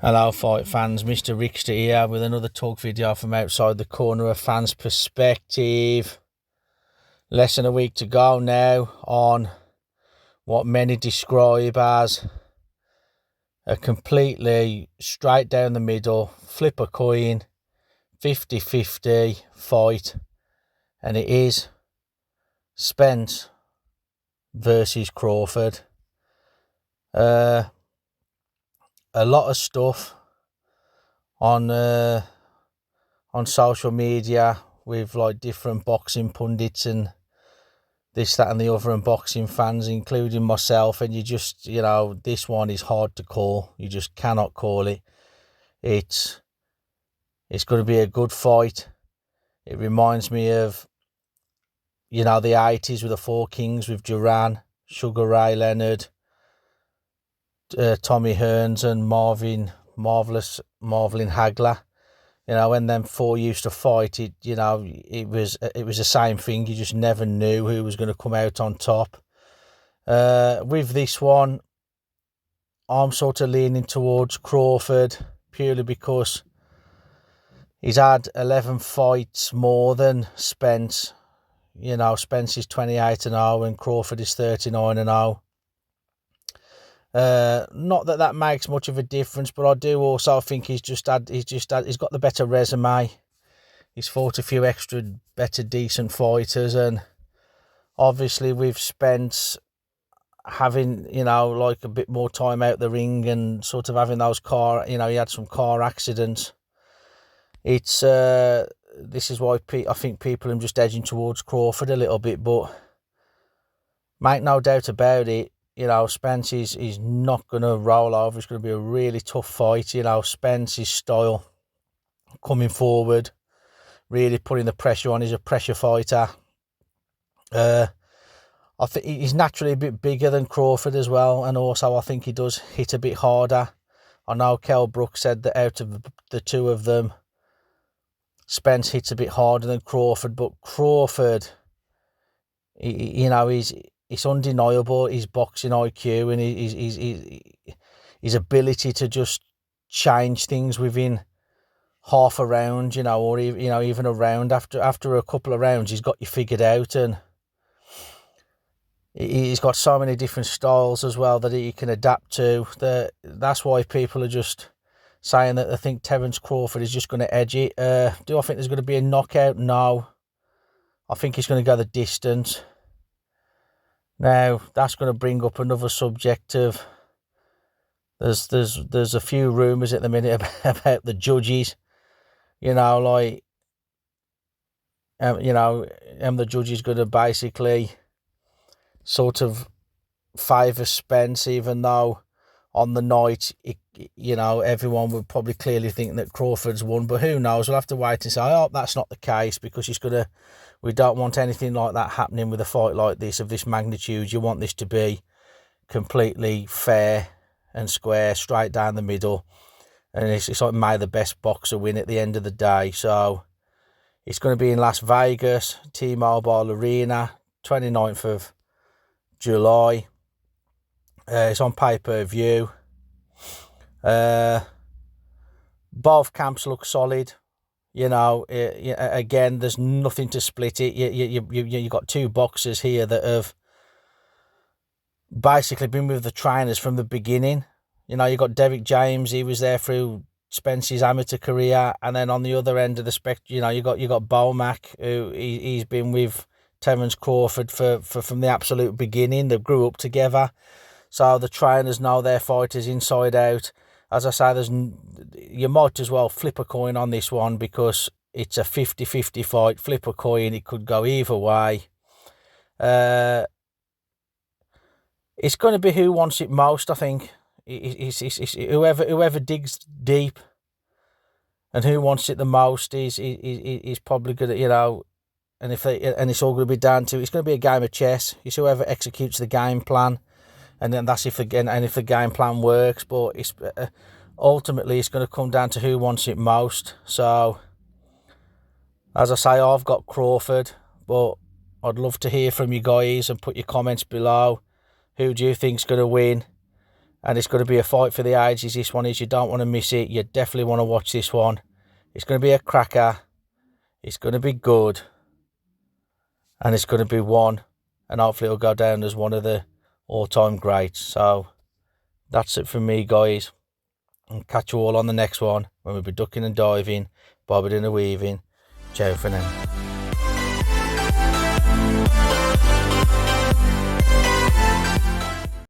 Hello fight fans, Mr. Rickster here with another talk video from outside the corner of fans' perspective. Less than a week to go now on what many describe as a completely straight down the middle, flip a coin, 50-50 fight, and it is Spence versus Crawford. A lot of stuff on social media with like different boxing pundits and this, that and the other, and boxing fans, including myself, and you just, this one is hard to call. You just cannot call it. It's going to be a good fight. It reminds me of, the 80s with the Four Kings, with Duran, Sugar Ray Leonard, Tommy Hearns and Marvin Hagler. When them four used to fight, it was the same thing. You just never knew who was going to come out on top. With this one, I'm sort of leaning towards Crawford, purely because he's had 11 fights more than Spence. Spence is 28-0 and Crawford is 39-0. Not that makes much of a difference, but I do also think he's got the better resume. He's fought a few extra better decent fighters, and obviously with Spence having, like a bit more time out the ring and sort of having those he had some car accidents. It's this is why I think people are just edging towards Crawford a little bit, but make no doubt about it. Spence is not going to roll over. It's going to be a really tough fight. Spence's style, coming forward, really putting the pressure on. He's a pressure fighter. I think he's naturally a bit bigger than Crawford as well, and also I think he does hit a bit harder. I know Kell Brook said that out of the two of them, Spence hits a bit harder than Crawford, but Crawford, it's undeniable, his boxing IQ and his ability to just change things within half a round, or even a round. After a couple of rounds, he's got you figured out, and he's got so many different styles as well that he can adapt to. That's why people are just saying that they think Terence Crawford is just going to edge it. Do I think there's going to be a knockout? No. I think he's going to go the distance. Now, that's going to bring up another subject of there's a few rumours at the minute about the judges. The judges going to basically sort of favour Spence, even though on the night, everyone would probably clearly think that Crawford's won, but who knows? We'll have to wait and say, I hope that's not the case, because we don't want anything like that happening with a fight like this, of this magnitude. You want this to be completely fair and square, straight down the middle, and it's like, may the best boxer win at the end of the day. So it's going to be in Las Vegas, T-Mobile Arena, 29th of July. It's on pay-per-view. Both camps look solid. Again, there's nothing to split it. You got two boxers here that have basically been with the trainers from the beginning. You got Derek James. He was there through Spence's amateur career, and then on the other end of the spectrum, you got Bomac, who he's been with Terence Crawford from the absolute beginning. They grew up together. So the trainers know their fighters inside out. As I say, you might as well flip a coin on this one, because it's a 50-50 fight. Flip a coin, it could go either way. It's going to be who wants it most, I think. It's whoever digs deep and who wants it the most is probably going to, and it's all going to be down to, it's going to be a game of chess. It's whoever executes the game plan. And then that's if the game plan works. But it's ultimately it's going to come down to who wants it most. So, as I say, I've got Crawford, but I'd love to hear from you guys and put your comments below. Who do you think's going to win? and it's going to be a fight for the ages. This one is. You don't want to miss it. You definitely want to watch this one. It's going to be a cracker. It's going to be good, and it's going to be one, and hopefully it'll go down as one of the all-time greats. So that's it from me, guys. And catch you all on the next one when we'll be ducking and diving, bobbing and weaving. Ciao for now.